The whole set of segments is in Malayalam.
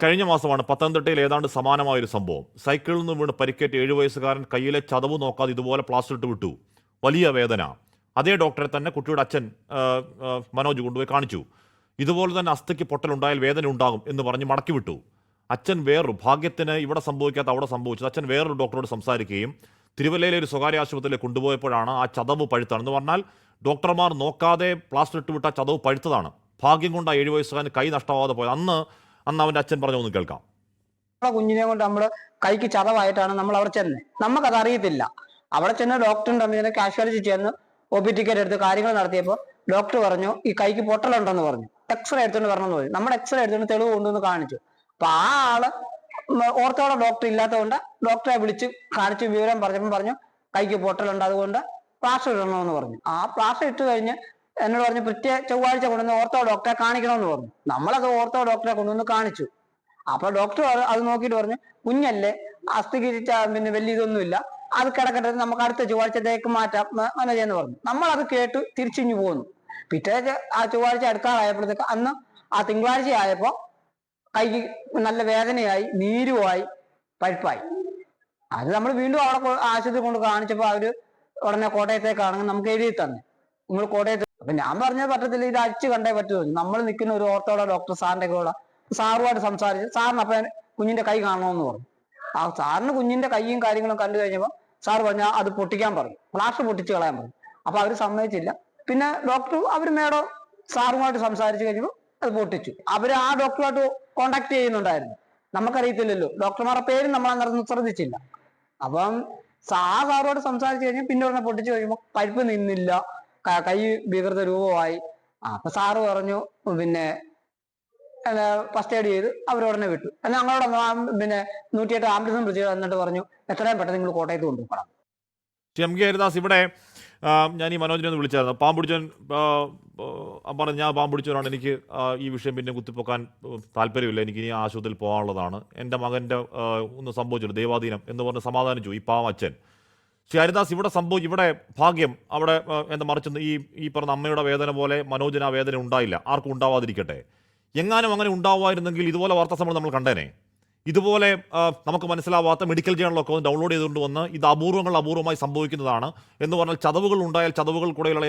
കഴിഞ്ഞ മാസമാണ് പത്തനംതിട്ടയിൽ ഏതാണ്ട് സമാനമായൊരു സംഭവം. സൈക്കിളിൽ നിന്ന് വീണ് പരിക്കേറ്റ 7 വയസ്സുകാരൻ കയ്യിലെ ചതവ് നോക്കാതെ ഇതുപോലെ പ്ലാസ്റ്റർ ഇട്ട് വിട്ടു. വലിയ വേദന. അതേ ഡോക്ടറെ തന്നെ കുട്ടിയുടെ അച്ഛൻ മനോജ് കൊണ്ടുപോയി കാണിച്ചു. ഇതുപോലെ തന്നെ അസ്ഥിക്ക് പൊട്ടലുണ്ടായാൽ വേദന ഉണ്ടാകും എന്ന് പറഞ്ഞ് മടക്കി വിട്ടു. അച്ഛൻ ഭാഗ്യത്തിന് ഇവിടെ സംഭവിക്കാത്ത അവിടെ സംഭവിച്ചത്. അച്ഛൻ വേറൊരു ഡോക്ടറോട് സംസാരിക്കുകയും തിരുവല്ലയിലെ ഒരു സ്വകാര്യ ആശുപത്രിയിൽ കൊണ്ടുപോയപ്പോഴാണ് ആ ചതവ് പഴുത്താണ് എന്ന് പറഞ്ഞാൽ ഡോക്ടർമാർ നോക്കാതെ പ്ലാസ്റ്റർ ഇട്ട് വിട്ട ചതവ് പഴുത്തതാണ്. ഭാഗ്യം കൊണ്ട് ആ 7 വയസ്സുകാരൻ കൈ നഷ്ടമാവാതെ പോയത്. അന്ന് അവന്റെ അച്ഛൻ പറഞ്ഞു ഒന്ന് കേൾക്കാം. കുഞ്ഞിനെ കൊണ്ട് നമ്മള് കൈക്ക് ചതവായിട്ടാണ് നമ്മൾ അവിടെ ചെന്നത്. നമുക്കത് അറിയത്തില്ല. അവിടെ ചെന്ന് ഡോക്ടറിന്റെ അമ്മ കാഷ്വാലിറ്റി ചെന്ന് OP ടിക്കറ്റ് എടുത്ത് കാര്യങ്ങൾ നടത്തിയപ്പോൾ ഡോക്ടർ പറഞ്ഞു ഈ കൈക്ക് പൊട്ടലുണ്ടെന്ന് പറഞ്ഞു. എക്സ്റേ എടുത്തോണ്ട് വരണമെന്ന് പറഞ്ഞു. നമ്മുടെ എക്സ്റേ എടുത്തോണ്ട് തെളിവ് കൊണ്ടുവന്ന് കാണിച്ചു. അപ്പൊ ആ ആള് ഓർത്തോടെ ഡോക്ടർ ഇല്ലാത്തതുകൊണ്ട് ഡോക്ടറെ വിളിച്ച് കാണിച്ച് വിവരം പറഞ്ഞപ്പോൾ പറഞ്ഞു കൈക്ക് പൊട്ടലുണ്ട്, അതുകൊണ്ട് പ്ലാസ്റ്റർ ഇടണമെന്ന് പറഞ്ഞു. ആ പ്ലാസ്റ്റർ ഇട്ട് കഴിഞ്ഞ് എന്നോട് പറഞ്ഞു ചൊവ്വാഴ്ച കൊണ്ടുവന്ന് ഓർത്തോ ഡോക്ടറെ കാണിക്കണമെന്ന് പറഞ്ഞു. നമ്മളത് ഓർത്തോ ഡോക്ടറെ കൊണ്ടുവന്ന് കാണിച്ചു. അപ്പൊ ഡോക്ടർ അത് നോക്കിയിട്ട് പറഞ്ഞു കുഞ്ഞല്ലേ, അസ്ഥിക്ക് പിന്നെ വലിയ ഇതൊന്നുമില്ല, അത് കിടക്കട്ടെ, നമുക്ക് അടുത്ത ചൊവ്വാഴ്ചത്തേക്ക് മാറ്റാം മനോജെന്ന് പറഞ്ഞു. നമ്മളത് കേട്ട് തിരിച്ചിഞ്ഞു പോന്നു. പിറ്റേ ആ ചൊവ്വാഴ്ച അടുക്കാറായപ്പോഴത്തേക്ക് അന്ന് ആ തിങ്കളാഴ്ച ആയപ്പോ കൈക്ക് നല്ല വേദനയായി, നീരുമായി, പഴുപ്പായി. അത് നമ്മൾ വീണ്ടും അവിടെ ആശുപത്രി കൊണ്ട് കാണിച്ചപ്പോൾ അവര് ഉടനെ കോട്ടയത്തേക്കാണെങ്കിൽ നമുക്ക് എഴുതി തന്നെ നിങ്ങൾ കോട്ടയത്ത്. അപ്പൊ ഞാൻ പറഞ്ഞത് പറ്റത്തില്ല, ഇത് അടിച്ചു കണ്ടേ പറ്റുമോ. നമ്മൾ നിൽക്കുന്ന ഒരു ഓർത്തോടെ ഡോക്ടർ സാറിന്റെ കൂടെ സാറുമായിട്ട് സംസാരിച്ച് സാറിന് അപ്പൊ കുഞ്ഞിന്റെ കൈ കാണണമെന്ന് പറഞ്ഞു. ആ സാറിന് കുഞ്ഞിന്റെ കൈയും കാര്യങ്ങളും കണ്ടു കഴിഞ്ഞപ്പോൾ സാർ പറഞ്ഞാൽ അത് പൊട്ടിക്കാൻ പറഞ്ഞു, പ്ലാസ്റ്റർ പൊട്ടിച്ച് കളയാൻ പറഞ്ഞു. അപ്പൊ അവര് സമ്മതിച്ചില്ല. പിന്നെ ഡോക്ടർ അവര് മേഡം സാറുമായിട്ട് സംസാരിച്ച് കഴിഞ്ഞപ്പോൾ അത് പൊട്ടിച്ചു. അവര് ആ ഡോക്ടറുമായിട്ട് കോണ്ടാക്ട് ചെയ്യുന്നുണ്ടായിരുന്നു. നമുക്കറിയത്തില്ലല്ലോ, ഡോക്ടർമാരുടെ പേരും നമ്മൾ അന്നേരം ശ്രദ്ധിച്ചില്ല. അപ്പം സാറോട് സംസാരിച്ച് കഴിഞ്ഞാൽ പിന്നെ ഉടനെ പൊട്ടിച്ചു കഴിയുമ്പോൾ പഴുപ്പ് നിന്നില്ല, കൈ വികൃത രൂപമായി. അപ്പൊ സാറ് പറഞ്ഞു പിന്നെ ഫസ്റ്റ് എയ്ഡ് ചെയ്ത് അവരോടനെ വിട്ടു. എന്നാൽ ഞങ്ങളോട് പിന്നെ 108 ആംബുലൻസും വിളിച്ച് എന്നിട്ട് പറഞ്ഞു എത്രയും പെട്ടെന്ന് നിങ്ങൾ കോട്ടയത്ത് കൊണ്ടുപോകണം. MK ഹരിദാസ്, ഇവിടെ ഞാൻ ഈ മനോജിനെ ഒന്ന് വിളിച്ചായിരുന്നു. പാമ്പുടിച്ചൻ പറഞ്ഞു ഞാൻ പാമ്പുടിച്ചവനാണ്, എനിക്ക് ഈ വിഷയം പിന്നെ കുത്തിപ്പൊക്കാൻ താല്പര്യമില്ല, എനിക്ക് ഇനി ആശുപത്രിയിൽ പോകാനുള്ളതാണ്, എൻ്റെ മകൻ്റെ ഒന്ന് സംഭവിച്ചില്ല ദൈവാധീനം എന്ന് പറഞ്ഞ് സമാധാനിച്ചു ഈ പാവം അച്ഛൻ. ശ്രീ ഹരിദാസ്, ഇവിടെ ഭാഗ്യം അവിടെ എന്താ മറിച്ച് ഈ പറഞ്ഞ അമ്മയുടെ വേദന പോലെ മനോജിന് ആ വേദന ഉണ്ടായില്ല. ആർക്കും ഉണ്ടാവാതിരിക്കട്ടെ. എങ്ങാനും അങ്ങനെ ഉണ്ടാവായിരുന്നെങ്കിൽ ഇതുപോലെ വാർത്താ സമ്മേളനം നമ്മൾ കണ്ടേനെ. ഇതുപോലെ നമുക്ക് മനസ്സിലാവാത്ത മെഡിക്കൽ ജേണലൊക്കെ ഒന്ന് ഡൗൺലോഡ് ചെയ്തുകൊണ്ട് വന്ന് ഇത് അപൂർവമായി സംഭവിക്കുന്നതാണ് എന്ന് പറഞ്ഞാൽ ചതവുകൾ ഉണ്ടായാൽ ചതവുകൾ കൂടെയുള്ള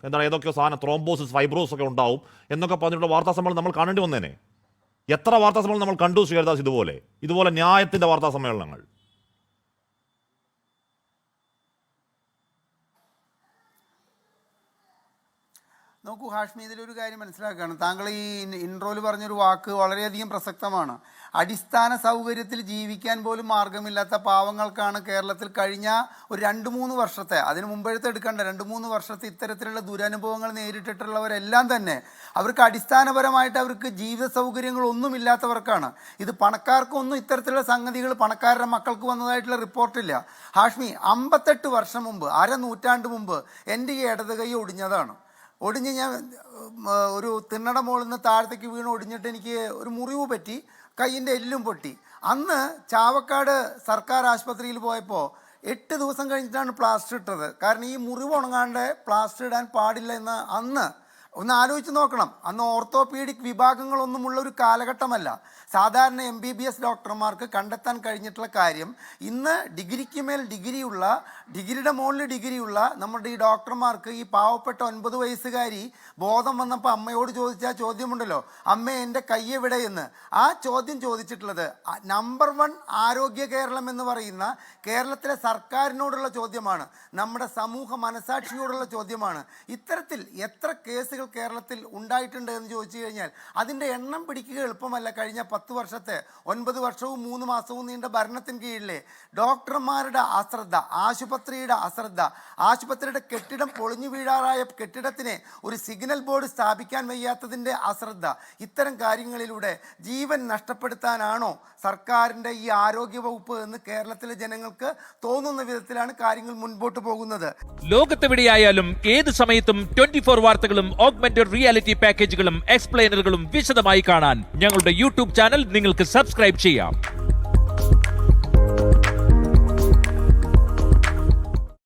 എന്താണ് ഏതൊക്കെയോ സാധനം ത്രോംബോസിസ് ഫൈബ്രോസ് ഒക്കെ ഉണ്ടാവും എന്നൊക്കെ പറഞ്ഞിട്ടുള്ള വാർത്താ സമ്മേളനം നമ്മൾ കാണേണ്ടി വന്നേനെ. എത്ര വാർത്താ സമ്മേളനം നമ്മൾ കണ്ടു ശ്രീ ഹരിദാസ്, ഇതുപോലെ ന്യായത്തിന്റെ വാർത്താ സമ്മേളനങ്ങൾ. നോക്കൂ ഹാഷ്മി, ഇതിലൊരു കാര്യം മനസ്സിലാക്കുകയാണ്. താങ്കൾ ഈ ഇൻട്രോയിൽ പറഞ്ഞൊരു വാക്ക് വളരെയധികം പ്രസക്തമാണ്. അടിസ്ഥാന സൗകര്യത്തിൽ ജീവിക്കാൻ പോലും മാർഗമില്ലാത്ത പാവങ്ങൾക്കാണ് കേരളത്തിൽ കഴിഞ്ഞ ഒരു 2-3 വർഷത്തെ, അതിന് മുമ്പെടുത്ത് എടുക്കേണ്ട 2-3 വർഷത്തെ ഇത്തരത്തിലുള്ള ദുരനുഭവങ്ങൾ നേരിട്ടിട്ടുള്ളവരെല്ലാം തന്നെ അവർക്ക് അടിസ്ഥാനപരമായിട്ട് അവർക്ക് ജീവിത സൗകര്യങ്ങളൊന്നും ഇല്ലാത്തവർക്കാണ്. ഇത് പണക്കാർക്കൊന്നും ഇത്തരത്തിലുള്ള സംഗതികൾ പണക്കാരുടെ മക്കൾക്ക് വന്നതായിട്ടുള്ള റിപ്പോർട്ടില്ല. ഹാഷ്മി, 58 വർഷം മുമ്പ്, 1/2 നൂറ്റാണ്ട് മുമ്പ് എൻ്റെ ഈ ഇടത് കൈ ഒടിഞ്ഞതാണ്. ഒടിഞ്ഞ് ഞാൻ ഒരു തിണ്ണട മുകളിൽ നിന്ന് താഴത്തേക്ക് വീണ് ഒടിഞ്ഞിട്ട് എനിക്ക് ഒരു മുറിവ് പറ്റി, കൈയിൻ്റെ എല്ലും പൊട്ടി. അന്ന് ചാവക്കാട് സർക്കാർ ആശുപത്രിയിൽ പോയപ്പോൾ 8 ദിവസം കഴിഞ്ഞിട്ടാണ് പ്ലാസ്റ്റർ ഇട്ടത്. കാരണം ഈ മുറിവ് ഉണങ്ങാണ്ട് പ്ലാസ്റ്റർ ഇടാൻ പാടില്ല എന്ന് അന്ന് ഒന്ന് ആലോചിച്ച് നോക്കണം. അന്ന് ഓർത്തോപീഡിക് വിഭാഗങ്ങളൊന്നുമുള്ള ഒരു കാലഘട്ടമല്ല. സാധാരണ MBBS ഡോക്ടർമാർക്ക് കണ്ടെത്താൻ കഴിഞ്ഞിട്ടുള്ള കാര്യം ഇന്ന് ഡിഗ്രിക്ക് മേൽ ഡിഗ്രിയുള്ള, ഡിഗ്രിയുടെ മുകളിൽ ഡിഗ്രിയുള്ള നമ്മുടെ ഈ ഡോക്ടർമാർക്ക് ഈ പാവപ്പെട്ട 9 വയസ്സുകാരി ബോധം വന്നപ്പോൾ അമ്മയോട് ചോദിച്ച ആ ചോദ്യമുണ്ടല്ലോ, അമ്മ എൻ്റെ കൈ എവിടെയെന്ന്. ആ ചോദ്യം ചോദിച്ചിട്ടുള്ളത് നമ്പർ 1 ആരോഗ്യ കേരളം എന്ന് പറയുന്ന കേരളത്തിലെ സർക്കാരിനോടുള്ള ചോദ്യമാണ്, നമ്മുടെ സമൂഹ മനസാക്ഷിയോടുള്ള ചോദ്യമാണ്. ഇത്തരത്തിൽ എത്ര കേസുകൾ കേരളത്തിൽ ഉണ്ടായിട്ടുണ്ട് എന്ന് ചോദിച്ചു കഴിഞ്ഞാൽ അതിൻ്റെ എണ്ണം പിടിക്കുക എളുപ്പമല്ല. കഴിഞ്ഞ 10 വർഷത്തെ 9 വർഷവും 3 മാസവും നീണ്ട ഭരണത്തിന് കീഴിലെ ഡോക്ടർമാരുടെ അശ്രദ്ധ, ആശുപത്രിയുടെ അശ്രദ്ധ, ആശുപത്രിയുടെ കെട്ടിടം പൊളിഞ്ഞു വീഴാറായ കെട്ടിടത്തിനെ ഒരു സിഗ്നൽ ബോർഡ് സ്ഥാപിക്കാൻ വയ്യാത്തതിൻ്റെ അശ്രദ്ധ, ഇത്തരം കാര്യങ്ങളിലൂടെ ജീവൻ നഷ്ടപ്പെടുത്താനാണോ സർക്കാരിൻ്റെ ഈ ആരോഗ്യ വകുപ്പ് എന്ന് കേരളത്തിലെ ജനങ്ങൾക്ക് തോന്നുന്ന വിധത്തിലാണ് കാര്യങ്ങൾ മുൻപോട്ട് പോകുന്നത്. ലോകത്തെവിടെയായാലും ഏത് സമയത്തും 24 വാർത്തകളും ഓഗ്മെന്റഡ് റിയാലിറ്റി പാക്കേജുകളും എക്സ്പ്ലെയിനറുകളും വിശദമായി കാണാൻ ഞങ്ങളുടെ യൂട്യൂബ് ചാനൽ നിങ്ങൾക്ക് സബ്സ്ക്രൈബ് ചെയ്യാം.